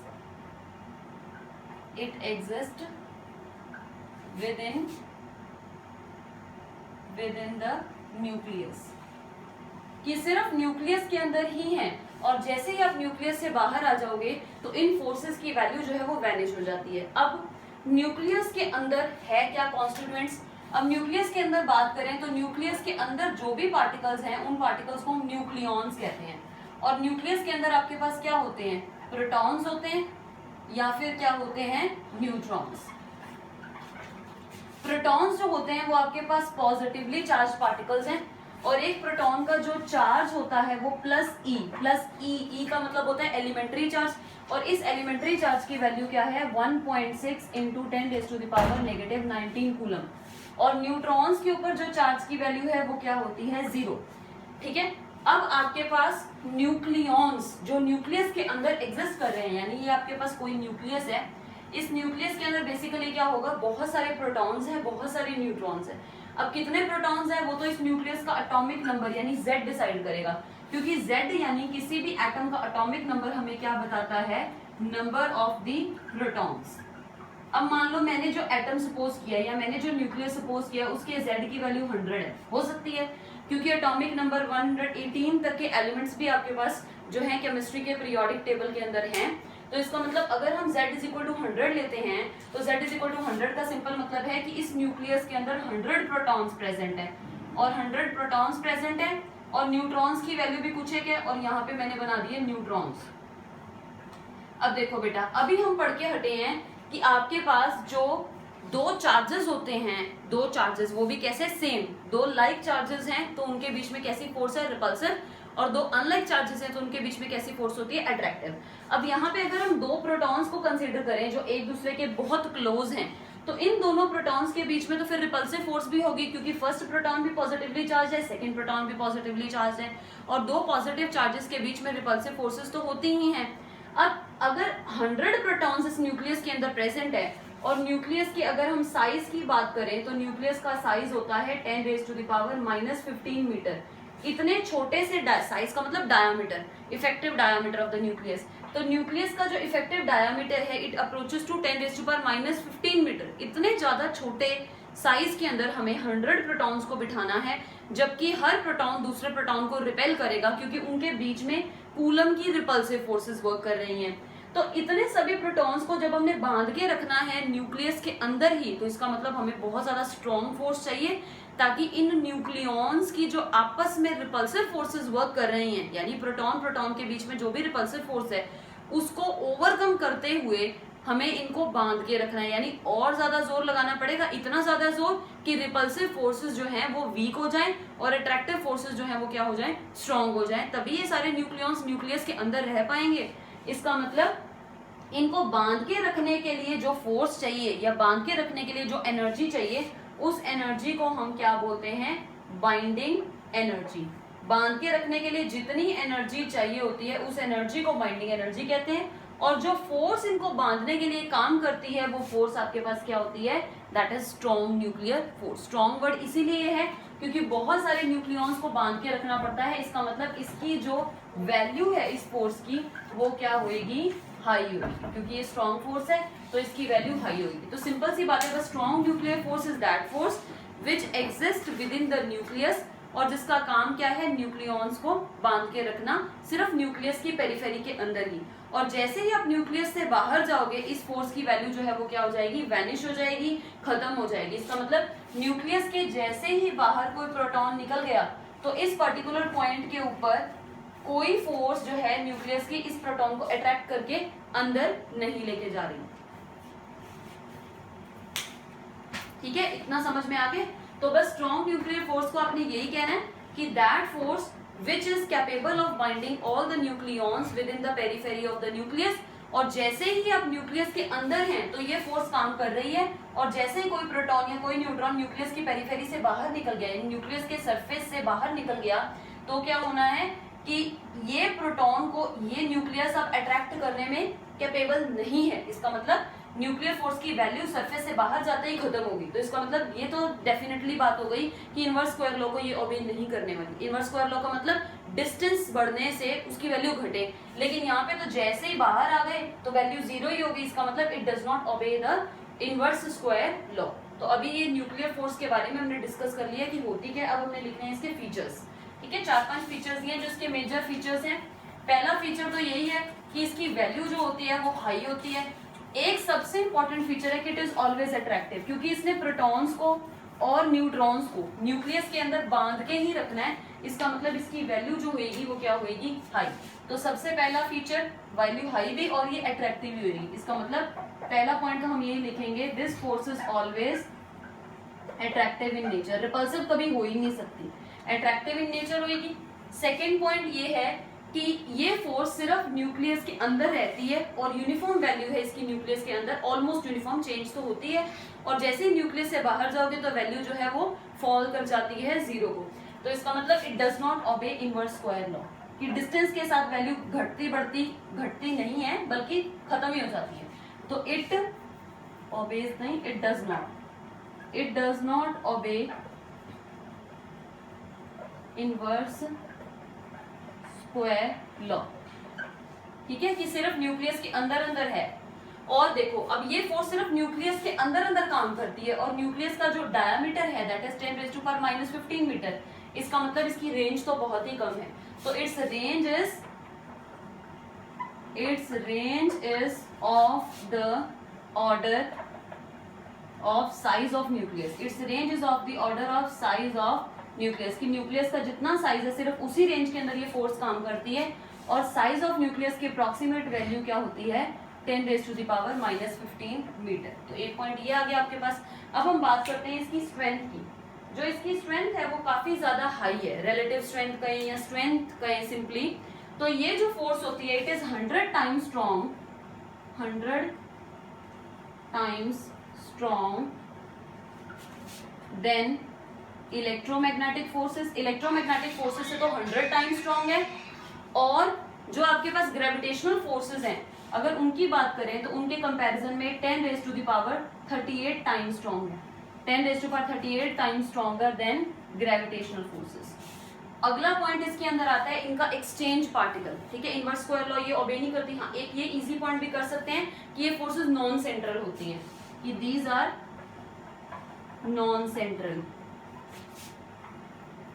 it exist within the nucleus, कि सिर्फ न्यूक्लियस के अंदर ही है और जैसे ही आप न्यूक्लियस से बाहर आ जाओगे तो इन फोर्सेस की वैल्यू जो है वो वैनिश हो जाती है। अब न्यूक्लियस के अंदर है क्या कॉन्स्टिट्यूएंट्स। अब न्यूक्लियस के अंदर बात करें तो न्यूक्लियस के अंदर जो भी पार्टिकल्स हैं उन पार्टिकल्स को हम न्यूक्लियॉन्स कहते हैं। और न्यूक्लियस के अंदर आपके पास क्या होते हैं, प्रोटॉन्स होते हैं या फिर क्या होते हैं, न्यूट्रॉन्स। प्रोटॉन्स जो होते हैं वो आपके पास पॉजिटिवली चार्ज पार्टिकल्स हैं और एक प्रोटॉन का जो चार्ज होता है वो प्लस ई का मतलब होता है एलिमेंट्री चार्ज। और इस एलिमेंट्री चार्ज की वैल्यू क्या है, 1.6 इंटू 10⁻⁻⁹ कूलम। और न्यूट्रॉन्स के ऊपर जो चार्ज की वैल्यू है वो क्या होती है, 0। ठीक है। अब आपके पास न्यूक्लियॉन्स जो न्यूक्लियस के अंदर एग्जिस्ट कर रहे हैं, यानी ये आपके पास कोई न्यूक्लियस है, इस न्यूक्लियस के अंदर बेसिकली क्या होगा, बहुत सारे प्रोटॉन्स हैं, बहुत सारे न्यूट्रॉन्स हैं। अब कितने प्रोटॉन्स हैं वो तो इस न्यूक्लियस का एटॉमिक नंबर यानी Z डिसाइड करेगा, क्योंकि Z यानी किसी भी एटम का एटॉमिक नंबर हमें क्या बताता है, नंबर ऑफ द प्रोटॉन्स। अब मान लो मैंने जो एटम सपोज किया या मैंने जो न्यूक्लियस सपोज किया उसके Z की वैल्यू 100 है, हो सकती है क्योंकि एटॉमिक नंबर 118 तक के एलिमेंट्स भी आपके पास जो है केमिस्ट्री के पीरियोडिक टेबल के अंदर हैं। तो इसका मतलब अगर हम Z = 100 लेते हैं तो Z = 100 का सिंपल मतलब है कि इस न्यूक्लियस के अंदर 100 प्रोटॉन्स प्रेजेंट है और 100 प्रोटॉन्स प्रेजेंट है और न्यूट्रॉन्स की वैल्यू भी कुछ एक है और यहाँ पे मैंने बना दिए न्यूट्रॉन्स। अब देखो बेटा, अभी हम पढ़ के हटे हैं कि आपके पास जो दो चार्जेस होते हैं, दो चार्जेस वो भी कैसे, सेम दो लाइक चार्जेस हैं तो उनके बीच में कैसी फोर्स है, रिपल्सिव, और दो अनलाइक चार्जेस हैं तो उनके बीच में कैसी फोर्स होती है, अट्रैक्टिव। अब यहाँ पे अगर हम दो प्रोटॉन्स को कंसीडर करें जो एक दूसरे के बहुत क्लोज हैं तो इन दोनों प्रोटॉन्स के बीच में तो फिर रिपल्सिव फोर्स भी होगी, क्योंकि फर्स्ट प्रोटॉन भी पॉजिटिवली चार्ज है, सेकंड प्रोटॉन भी पॉजिटिवली चार्ज है, और दो पॉजिटिव चार्जेस के बीच में रिपल्सिव फोर्सेस तो होती ही हैं। अब अगर 100 प्रोटॉन्स इस न्यूक्लियस के अंदर प्रेजेंट है, और न्यूक्लियस की अगर हम साइज की बात करें तो न्यूक्लियस का साइज होता है 10⁻⁻15 मीटर। इतने छोटे से साइज का मतलब diameter, effective diameter of the nucleus. तो न्यूक्लियस का जो इफेक्टिव डायामीटर है इट अप्रोचेस टू 10⁻⁻15 मीटर। इतने ज्यादा छोटे साइज के अंदर हमें 100 प्रोटॉन्स को बिठाना है, जबकि हर प्रोटॉन दूसरे प्रोटॉन को रिपेल करेगा, क्योंकि उनके बीच में कूलम की रिपल्सिव फोर्सेस वर्क कर रही हैं। तो इतने सभी प्रोटॉन्स को जब हमने बांध के रखना है न्यूक्लियस के अंदर ही, तो इसका मतलब हमें बहुत ज्यादा स्ट्रॉन्ग फोर्स चाहिए, ताकि इन न्यूक्लियॉन्स की जो आपस में रिपल्सिव फोर्सेस वर्क कर रही हैं, यानी प्रोटॉन प्रोटॉन के बीच में जो भी रिपल्सिव फोर्स है उसको ओवरकम करते हुए हमें इनको बांध के रखना है। यानी और ज्यादा जोर लगाना पड़ेगा, इतना ज्यादा जोर कि रिपल्सिव फोर्सेस जो हैं वो वीक हो जाएं और अट्रैक्टिव फोर्सेस जो हैं वो क्या हो जाएं, स्ट्रॉन्ग हो जाएं। तभी ये सारे न्यूक्लियॉन्स न्यूक्लियस के अंदर रह पाएंगे। इसका मतलब इनको बांध के रखने के लिए जो फोर्स चाहिए या बांध के रखने के लिए जो एनर्जी चाहिए, उस एनर्जी को हम क्या बोलते हैं, बाइंडिंग एनर्जी। बांध के रखने के लिए जितनी एनर्जी चाहिए होती है उस एनर्जी को बाइंडिंग एनर्जी कहते हैं। और जो फोर्स इनको बांधने के लिए काम करती है वो फोर्स आपके पास क्या होती है, that is strong nuclear force. Strong word इसीलिए है क्योंकि बहुत सारे न्यूक्लियॉन्स को बांध के रखना पड़ता है। इसका मतलब इसकी जो वैल्यू है इस फोर्स की वो क्या होगी, हाई होगी, क्योंकि ये स्ट्रॉन्ग फोर्स है तो इसकी वैल्यू हाई होगी। तो सिंपल सी बात है, the strong nuclear force is that force which exist with in the nucleus, और जिसका काम क्या है, न्यूक्लियॉन्स को बांध के रखना, सिर्फ न्यूक्लियस की पेरिफेरी के अंदर ही। और जैसे ही आप न्यूक्लियस से बाहर जाओगे इस फोर्स की वैल्यू जो है वो क्या हो जाएगी, वैनिश हो जाएगी, खत्म हो जाएगी। इसका मतलब न्यूक्लियस के जैसे ही बाहर कोई प्रोटॉन निकल गया तो इस पर्टिकुलर पॉइंट के ऊपर कोई फोर्स जो है न्यूक्लियस की इस प्रोटॉन को अट्रैक्ट करके अंदर नहीं लेके जा रही। ठीक है, इतना समझ में आ गया। तो बस स्ट्रॉन्ग न्यूक्लियर फोर्स को आपने यही कहना है कि that force which is capable of binding all the nucleons within the periphery of the nucleus। और जैसे ही आप न्यूक्लियस के अंदर हैं तो ये फोर्स काम कर रही है, और जैसे ही कोई प्रोटॉन या कोई न्यूट्रॉन न्यूक्लियस की पेरिफेरी से बाहर निकल गया, न्यूक्लियस के सरफेस से बाहर निकल गया, तो क्या होना है कि ये प्रोटॉन को ये न्यूक्लियस अब अट्रैक्ट करने में कैपेबल नहीं है। इसका मतलब न्यूक्लियर फोर्स की वैल्यू सरफेस से बाहर जाते ही खत्म होगी। तो इसका मतलब ये तो डेफिनेटली बात हो गई कि इनवर्स स्क्वायर लॉ को ये ओबे नहीं करने वाली। इनवर्स स्क्वायर लॉ का मतलब डिस्टेंस बढ़ने से उसकी वैल्यू घटे, लेकिन यहाँ पे तो जैसे ही बाहर आ गए तो वैल्यू जीरो ही होगी। इसका मतलब it does not obey the inverse square law. तो अभी ये न्यूक्लियर फोर्स के बारे में हमने डिस्कस कर लिया कि होती क्या। अब हमने लिखने हैं इसके फीचर्स। ठीक है, 4-5 फीचर्स दिए जो इसके मेजर फीचर्स हैं। पहला फीचर तो यही है कि इसकी वैल्यू जो होती है वो हाई होती है। एक सबसे इंपॉर्टेंट फीचर है कि इट इज ऑलवेज अट्रैक्टिव, क्योंकि इसने प्रोटॉन्स को और न्यूट्रॉन्स को न्यूक्लियस के अंदर बांध के ही रखना है। इसका मतलब इसकी वैल्यू जो होगी वो क्या होगी, हाई। तो सबसे पहला फीचर वैल्यू हाई भी और ये अट्रैक्टिव भी होगी। इसका मतलब पहला पॉइंट तो हम यही लिखेंगे, this force is always attractive in nature. Repulsive कभी हो ही नहीं सकती, अट्रैक्टिव इन नेचर होगी। सेकेंड पॉइंट ये है कि ये फोर्स सिर्फ न्यूक्लियस के अंदर रहती है और यूनिफॉर्म वैल्यू है इसकी न्यूक्लियस के अंदर, ऑलमोस्ट यूनिफॉर्म, चेंज तो होती है। और जैसे ही न्यूक्लियस से बाहर जाओगे तो वैल्यू जो है वो फॉल कर जाती है जीरो को। तो इसका मतलब it does not obey inverse square law, कि डिस्टेंस के साथ वैल्यू घटती नहीं है बल्कि खत्म ही हो जाती है। तो इट ओबेज नहीं, it does not obey inverse square law. ठीक है, कि सिर्फ न्यूक्लियस के अंदर अंदर है। और देखो अब ये फोर्स सिर्फ न्यूक्लियस के अंदर अंदर काम करती है, और न्यूक्लियस का जो डायमीटर है दैट इज 10⁻⁻15 मीटर। इसका मतलब इसकी रेंज तो बहुत ही कम है। तो it's range is of the order of size of nucleus. It's range is of the order of size of nucleus. की न्यूक्लियस का जितना साइज है सिर्फ उसी रेंज के अंदर ये फोर्स काम करती है। और साइज ऑफ न्यूक्लियस की अप्रॉक्सीमेट वैल्यू क्या होती है, 10⁻⁻15 मीटर। तो एक पॉइंट ये आ गया आपके पास। अब हम बात करते हैं इसकी स्ट्रेंथ की। जो इसकी स्ट्रेंथ है वो काफी ज्यादा हाई है, रिलेटिव स्ट्रेंथ कहें या स्ट्रेंथ कहें सिंपली। तो ये जो फोर्स होती है it is 100 times strong than electromagnetic forces. Electromagnetic forces से तो 100 टाइम्स स्ट्रॉन्ग है, और जो आपके पास ग्रेविटेशनल फोर्सेस हैं अगर उनकी बात करें तो उनके कंपैरिजन में 10 raise to the power 38 times strong है, 10 raise to power 38 times stronger than gravitational forces. अगला पॉइंट इसके अंदर आता है इनका एक्सचेंज पार्टिकल, ठीक है। इनवर्स स्क्वायर लॉ ये ओबे नहीं करती। हाँ, एक ये इजी पॉइंट भी कर सकते हैं कि ये फोर्सेस नॉन सेंट्रल होती हैं, कि these are non central.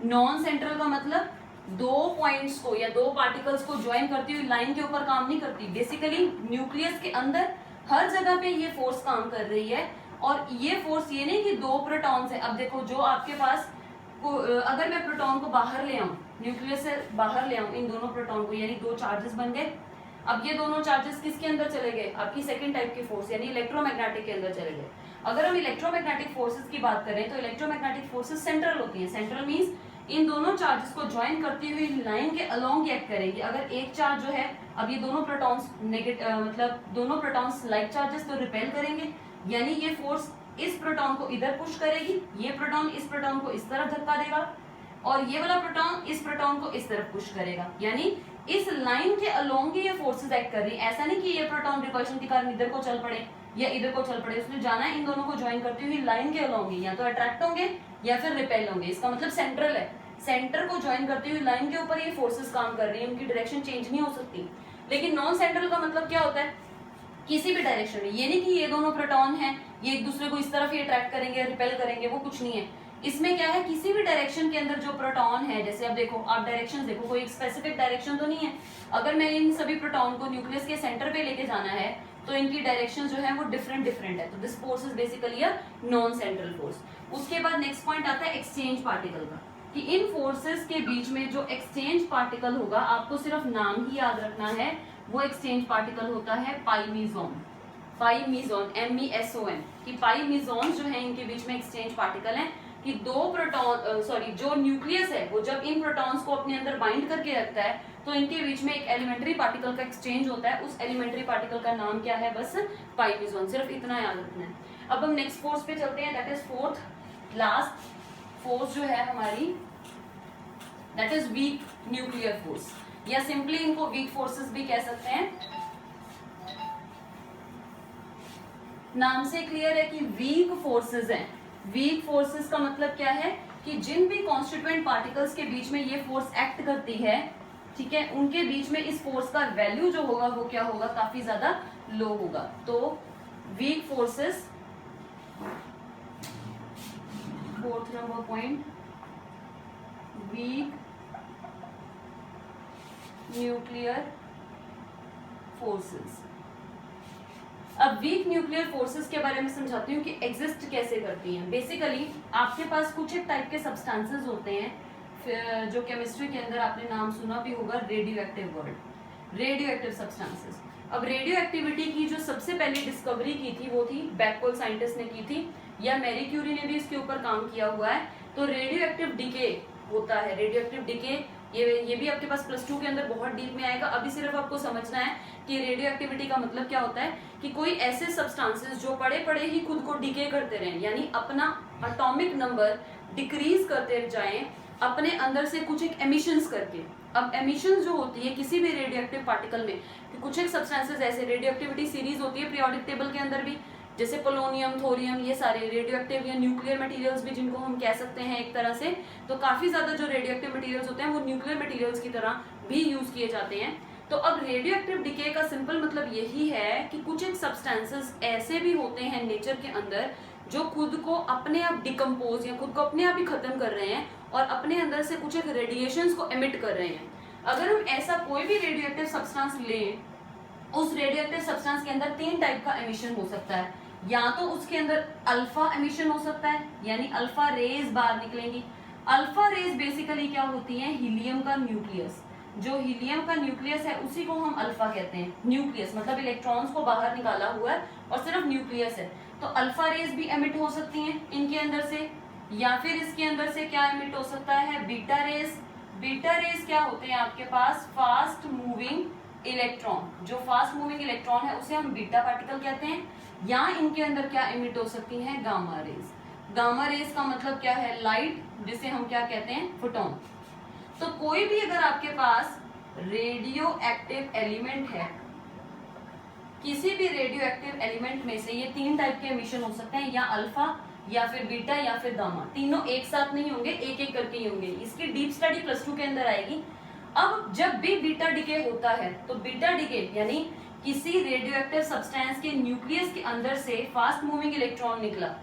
Non central का मतलब दो पॉइंट्स को या दो पार्टिकल्स को ज्वाइन करती हुई लाइन के ऊपर काम नहीं करती। बेसिकली न्यूक्लियस के अंदर हर जगह पे ये फोर्स काम कर रही है, और ये फोर्स ये नहीं कि दो प्रोटॉन्स है। अब देखो, जो आपके पास अगर मैं प्रोटॉन को बाहर ले आऊं, न्यूक्लियस से बाहर ले आऊं इन दोनों प्रोटॉन को, यानी दो चार्जेस बन गए। अब ये दोनों चार्जेस किसके अंदर चले गए? आपकी सेकंड टाइप की फोर्स यानी इलेक्ट्रोमैग्नेटिक के अंदर चले गए। अगर हम इलेक्ट्रोमैग्नेटिक फोर्सेस की बात करें तो इलेक्ट्रोमैग्नेटिक फोर्सेस सेंट्रल होती हैं। सेंट्रल मींस इन दोनों चार्जेस को ज्वाइन करती हुई लाइन के अलोंग एक्ट करेंगे। अगर एक चार्ज जो है, अब ये दोनों प्रोटॉन्स मतलब दोनों प्रोटॉन्स लाइक चार्जेस तो रिपेल करेंगे, यानी ये फोर्स इस प्रोटॉन को इधर पुश करेगी, ये प्रोटॉन इस प्रोटॉन को इस तरफ धक्का देगा, और ये वाला प्रोटॉन इस प्रोटॉन को इस तरफ पुश करेगा। यानी इस लाइन के अलोंग ये फोर्सेस एक्ट कर रही है। ऐसा नहीं कि ये प्रोटॉन रिपल्शन के कारण इधर को चल पड़े या इधर को चल पड़े, उसने जाना है इन दोनों को ज्वाइन करती हुई लाइन के अलोंग ही, या तो अट्रैक्ट होंगे या फिर रिपेल होंगे। इसका मतलब सेंट्रल है, सेंटर को ज्वाइन करती हुई लाइन के ऊपर ये फोर्सेस काम कर रही है, उनकी डायरेक्शन चेंज नहीं हो सकती। लेकिन नॉन सेंट्रल का मतलब क्या होता है? किसी भी डायरेक्शन में, ये नहीं कि ये दोनों प्रोटॉन हैं ये एक दूसरे को इस तरफ ही अट्रैक्ट करेंगे रिपेल करेंगे, वो कुछ नहीं है। इसमें क्या है, किसी भी डायरेक्शन के अंदर जो प्रोटॉन है, जैसे अब देखो आप डायरेक्शन देखो, कोई एक स्पेसिफिक डायरेक्शन तो नहीं है। अगर मैं इन सभी प्रोटॉन को न्यूक्लियस के सेंटर पे लेके जाना है तो इनकी डायरेक्शन जो है वो डिफरेंट है। तो this force is basically a non central force. उसके बाद नेक्स्ट पॉइंट आता है एक्सचेंज पार्टिकल का, कि इन फोर्सेस के बीच में जो एक्सचेंज पार्टिकल होगा, आपको सिर्फ नाम ही याद रखना है, वो एक्सचेंज पार्टिकल होता है पाई मीजॉन। पाई मीजॉन, MESON, कि पाई मीजॉन जो है इनके बीच में एक्सचेंज पार्टिकल है, कि दो प्रोटॉन जो न्यूक्लियस है वो जब इन प्रोटॉन्स को अपने अंदर बाइंड करके रखता है तो इनके बीच में एक एलिमेंट्री पार्टिकल का एक्सचेंज होता है। उस एलिमेंट्री पार्टिकल का नाम क्या है? बस पाई मीजॉन, सिर्फ इतना याद रखना है। अब हम नेक्स्ट फोर्स पे चलते हैं, that is fourth last force जो है हमारी, that is weak nuclear force, या सिंपली इनको वीक फोर्सेस भी कह सकते हैं। नाम से क्लियर है कि वीक फोर्सेस हैं। वीक फोर्सेस का मतलब क्या है कि जिन भी कॉन्स्टिट्यूएंट पार्टिकल्स के बीच में ये फोर्स एक्ट करती है, ठीक है, उनके बीच में इस फोर्स का वैल्यू जो होगा वो क्या होगा? काफी ज्यादा लो होगा। तो weak forces, fourth number point, week nuclear forces. अब वीक न्यूक्लियर फोर्सेस के बारे में समझाती हूँ कि एग्जिस्ट कैसे करती हैं। बेसिकली आपके पास कुछ एक टाइप के सब्सटेंसेस होते हैं, जो केमिस्ट्री के अंदर आपने नाम सुना भी होगा, radio active word, radio active substances. अब रेडियो एक्टिविटी की जो सबसे पहले डिस्कवरी की थी वो थी बैकपोल साइंटिस्ट ने की थी, या मैरी क्यूरी ने भी इसके ऊपर काम किया हुआ है। तो रेडियो एक्टिव डिके होता है, रेडियो एक्टिव डिके, ये भी आपके पास प्लस 2 के अंदर बहुत डीप में आएगा। अभी सिर्फ आपको समझना है कि रेडियो एक्टिविटी का मतलब क्या होता है, कि कोई ऐसे सब्सटेंसेस जो पड़े पड़े ही खुद को डिके करते रहें, यानी अपना एटॉमिक नंबर डिक्रीज करते जाएं अपने अंदर से कुछ एक एमिशंस करके। अब एमिशंस जो होती है किसी भी रेडियो एक्टिव पार्टिकल में, कि कुछ एक सब्सटेंसेस ऐसे, रेडियो एक्टिविटी सीरीज होती है पीरियोडिक टेबल के अंदर भी, जैसे पोलोनियम, थोरियम, ये सारे रेडियो एक्टिव या न्यूक्लियर मटेरियल्स भी जिनको हम कह सकते हैं एक तरह से। तो काफी ज्यादा जो रेडियो एक्टिव मटेरियल्स होते हैं वो न्यूक्लियर मटेरियल्स की तरह भी यूज किए जाते हैं। तो अब रेडियो एक्टिव डिके का सिंपल मतलब यही है कि कुछ एक सब्सटेंसेस ऐसे भी होते हैं नेचर के अंदर जो खुद को अपने आप डिकम्पोज या खुद को अपने आप ही खत्म कर रहे हैं और अपने अंदर से कुछ एक रेडिएशंस को एमिट कर रहे हैं। अगर हम ऐसा कोई भी रेडियो एक्टिव सब्सटेंस लें, उस रेडियो एक्टिव सब्सटेंस के अंदर 3 टाइप का एमिशन हो सकता है। या तो उसके अंदर अल्फा एमिशन हो सकता है, यानी अल्फा रेज बाहर निकलेंगी। अल्फा रेज बेसिकली क्या होती है? हीलियम का न्यूक्लियस, जो हीलियम का न्यूक्लियस है उसी को हम अल्फा कहते हैं। न्यूक्लियस मतलब इलेक्ट्रॉन्स को बाहर निकाला हुआ है और सिर्फ न्यूक्लियस है। तो अल्फा रेज भी एमिट हो सकती हैं इनके अंदर से, या फिर इसके अंदर से क्या एमिट हो सकता है? Beta raise. बीटा रेज क्या होते हैं आपके पास? Fast moving electron. जो फास्ट मूविंग इलेक्ट्रॉन है उसे हम बीटा पार्टिकल कहते हैं। या इनके अंदर क्या इमिट हो सकती हैं, गामा रेज। गामा रेज का मतलब क्या है, लाइट, जिसे हम क्या कहते हैं, फोटोन। तो कोई भी अगर आपके पास रेडियो एक्टिव एलिमेंट है, किसी भी रेडियो एक्टिव एलिमेंट में से ये 3 टाइप के एमिशन हो सकते हैं, या अल्फा या फिर बीटा या फिर गामा, तीनों एक साथ नहीं होंगे, एक एक करके ही होंगे। इसकी डीप स्टडी +2 के अंदर आएगी। अब जब भी बीटा डिके होता है तो बीटा डिके यानी किसी रेडियो एक्टिव सब्सटेंस के न्यूक्लियस के अंदर से फास्ट मूविंग इलेक्ट्रॉन निकला।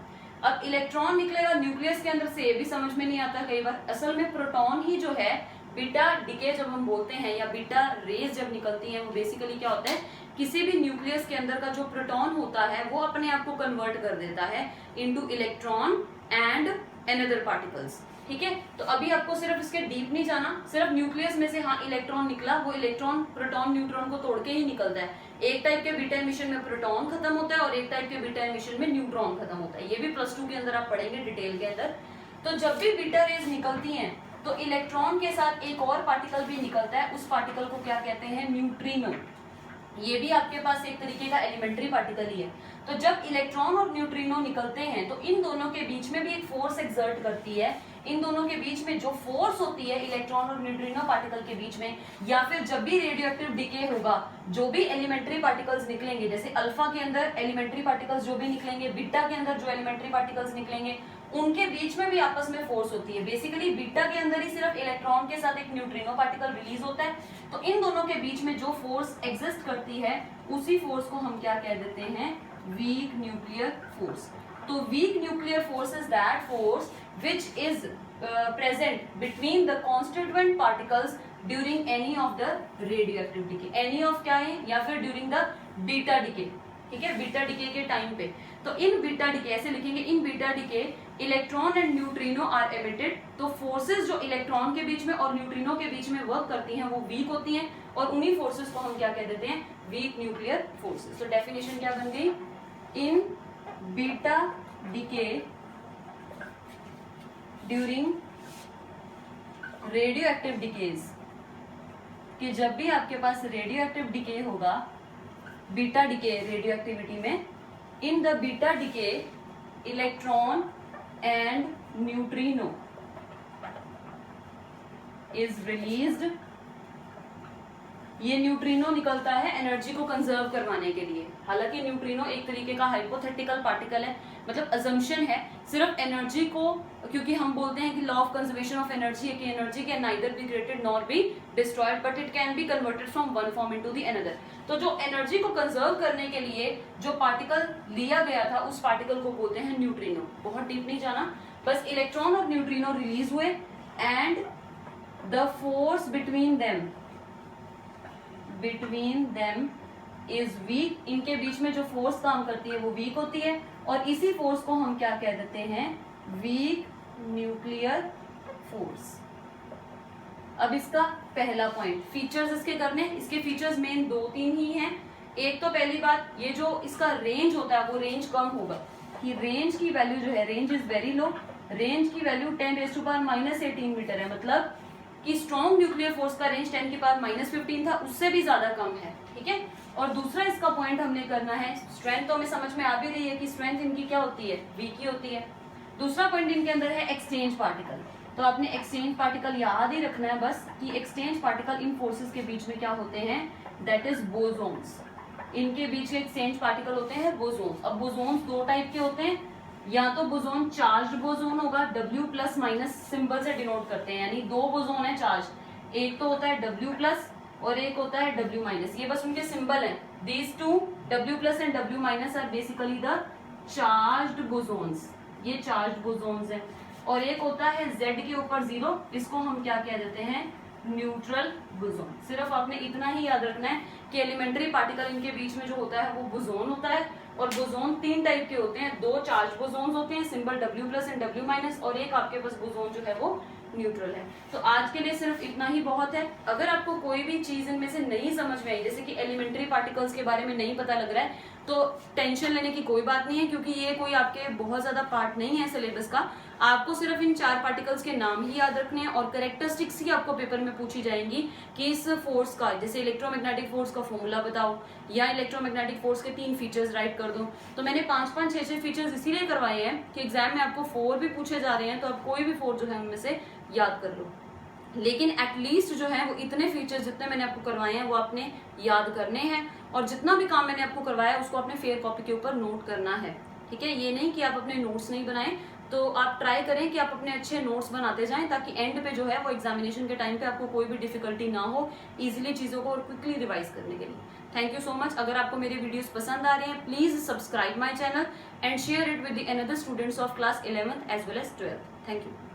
अब इलेक्ट्रॉन निकलेगा न्यूक्लियस के अंदर से, ये भी समझ में नहीं आता कई बार। असल में प्रोटॉन ही जो है, बीटा डिके जब हम बोलते हैं या बीटा रेज जब निकलती हैं, वो बेसिकली क्या होता है, किसी भी न्यूक्लियस के अंदर का जो प्रोटॉन होता है वो अपने आप को कन्वर्ट कर देता है into electron and another particles. ठीक है, तो अभी आपको सिर्फ इसके डीप नहीं जाना, सिर्फ न्यूक्लियस में से हाँ इलेक्ट्रॉन निकला, वो इलेक्ट्रॉन प्रोटॉन न्यूट्रॉन को तोड़ के ही निकलता है। एक टाइप के बीटा एमिशन में प्रोटॉन खत्म होता है और एक टाइप के बीटा एमिशन में न्यूट्रॉन खत्म होता है। ये भी +2 के अंदर आप पढ़ेंगे डिटेल के अंदर। तो जब भी बीटा रेज निकलती हैं तो इलेक्ट्रॉन के साथ एक और पार्टिकल भी निकलता है, उस पार्टिकल को क्या कहते हैं, न्यूट्रिनो। ये भी आपके पास एक तरीके का एलिमेंट्री पार्टिकल ही है। तो जब इलेक्ट्रॉन और न्यूट्रिनो निकलते हैं तो इन दोनों के बीच में भी एक फोर्स एक्सर्ट करती है। इन दोनों के बीच में जो फोर्स होती है इलेक्ट्रॉन और न्यूट्रिनो पार्टिकल के बीच में, या फिर जब भी रेडियो एक्टिव डिके होगा, जो भी एलिमेंट्री पार्टिकल्स निकलेंगे, जैसे अल्फा के अंदर एलिमेंट्री पार्टिकल्स जो भी निकलेंगे, बीटा के अंदर जो एलिमेंट्री पार्टिकल्स निकलेंगे, उनके बीच में भी आपस में फोर्स होती है। बेसिकली बीटा के अंदर ही सिर्फ इलेक्ट्रॉन के साथ एक न्यूट्रिनो पार्टिकल रिलीज होता है। तो इन दोनों के बीच में जो फोर्स एग्जिस्ट करती है, उसी फोर्स को हम क्या कह देते हैं, वीक न्यूक्लियर फोर्स। तो weak nuclear force is that force which is present between the constituent particles during any of the radioactive decay. Any of क्या है, या फिर ड्यूरिंग द बीटा डिके। ठीक है, बीटा डिके के टाइम पे। तो इन बीटा डिके ऐसे लिखेंगे, in beta decay electron and neutrino are emitted. तो फोर्सेस जो इलेक्ट्रॉन के बीच में और न्यूट्रिनो के बीच में वर्क करती हैं वो वीक होती हैं, और उन्हीं फोर्सेस को हम क्या कह देते हैं, वीक न्यूक्लियर फोर्सेस। तो डेफिनेशन क्या बन गई, in beta decay during radioactive decays, कि जब भी आपके पास रेडियो एक्टिव डिके होगा, बीटा डिके रेडियो एक्टिविटी में, in the beta decay electron and neutrino is released. ये न्यूट्रिनो निकलता है एनर्जी को कंजर्व करवाने के लिए। हालांकि न्यूट्रिनो एक तरीके का हाइपोथेटिकल पार्टिकल है, मतलब अजम्पशन है, सिर्फ एनर्जी को, क्योंकि हम बोलते हैं कि law of conservation of energy है कि energy can neither be created nor be destroyed but it can be converted from one form into the another. तो जो एनर्जी को कंजर्व करने के लिए जो पार्टिकल लिया गया था, उस पार्टिकल को बोलते हैं न्यूट्रिनो। बहुत डीप नहीं जाना, बस इलेक्ट्रॉन और न्यूट्रिनो रिलीज हुए and the force between them is weak. इनके बीच में जो फोर्स काम करती है वो वीक होती है, और इसी फोर्स को हम क्या कह देते हैं, वीक न्यूक्लियर फोर्स। अब इसका पहला पॉइंट, फीचर्स इसके करने, इसके फीचर्स मेन 2-3 ही हैं। एक तो पहली बात, ये जो इसका रेंज होता है वो रेंज कम होगा, कि रेंज की वैल्यू जो है, range is very low. Range की वैल्यू 10⁻⁻18 मीटर है, मतलब कि स्ट्रॉन्ग न्यूक्लियर फोर्स का रेंज 10⁻⁻15 था, उससे भी ज्यादा कम है। ठीक है, और दूसरा इसका पॉइंट हमने करना है, स्ट्रेंथ तो हमें समझ में आ भी रही है कि स्ट्रेंथ इनकी क्या होती है, वीक ही होती है। दूसरा पॉइंट इनके अंदर है एक्सचेंज पार्टिकल। तो आपने एक्सचेंज पार्टिकल याद ही रखना है बस, कि एक्सचेंज पार्टिकल इन फोर्सेस के बीच में क्या होते हैं, दैट इज बोसोन्स। इनके बीच के एक्सचेंज पार्टिकल होते हैं बोसोन्स। अब बोसोन्स 2 टाइप के होते हैं, या तो बोसोन चार्ज्ड बोसोन होगा, W+- सिंबल से डिनोट करते हैं, यानी 2 बोसोन है चार्ज, एक तो होता है W+ और एक होता है W-। ये बस उनके सिंबल हैं। These two W+ and W- are basically the charged bosons, ये चार्ज्ड बोसोन्स हैं। और एक होता है Z के ऊपर 0, इसको हम क्या कह देते हैं, न्यूट्रल बोसोन। सिर्फ आपने इतना ही याद रखना है कि एलिमेंट्री पार्टिकल इनके बीच में जो होता है वो बोसोन होता है, और बोसोन 3 टाइप के होते हैं। 2 चार्ज बोसोन्स होते हैं, सिंबल W+ एंड W-, और एक आपके पास बोसोन जो है वो न्यूट्रल है। तो आज के लिए सिर्फ इतना ही बहुत है। अगर आपको कोई भी चीज इनमें से नहीं समझ में आई, जैसे कि एलिमेंट्री पार्टिकल्स के बारे में नहीं पता लग रहा है, तो टेंशन लेने की कोई बात नहीं है, क्योंकि ये कोई आपके बहुत ज्यादा पार्ट नहीं है सिलेबस का। आपको सिर्फ इन 4 पार्टिकल्स के नाम ही याद रखने हैं और कैरेक्टरिस्टिक्स ही आपको पेपर में पूछी जाएंगी कि इस फोर्स का, जैसे इलेक्ट्रोमैग्नेटिक फोर्स का फॉर्मूला बताओ या इलेक्ट्रोमैग्नेटिक फोर्स के 3 फीचर्स राइट कर दो। तो मैंने 5-5, 6-6 फीचर्स इसीलिए करवाए हैं कि एग्जाम में आपको 4 भी पूछे जा रहे हैं तो आप कोई भी 4 जो है उनमें से याद कर लो। लेकिन एटलीस्ट जो है वो इतने फीचर्स जितने मैंने आपको करवाए हैं वो आपने याद करने हैं, और जितना भी काम मैंने आपको करवाया उसको आपने फेयर कॉपी के ऊपर नोट करना है। ठीक है, ये नहीं कि आप अपने नोट्स नहीं बनाएं। तो आप ट्राई करें कि आप अपने अच्छे नोट्स बनाते जाएं, ताकि एंड पे जो है वो एग्जामिनेशन के टाइम पे आपको कोई भी डिफिकल्टी ना हो इजीली चीजों को और क्विकली रिवाइज करने के लिए। Thank you so much. अगर आपको मेरे वीडियोस पसंद आ रहे हैं, please subscribe my channel and share it with the another students of class 11th as well as 12th। Thank you.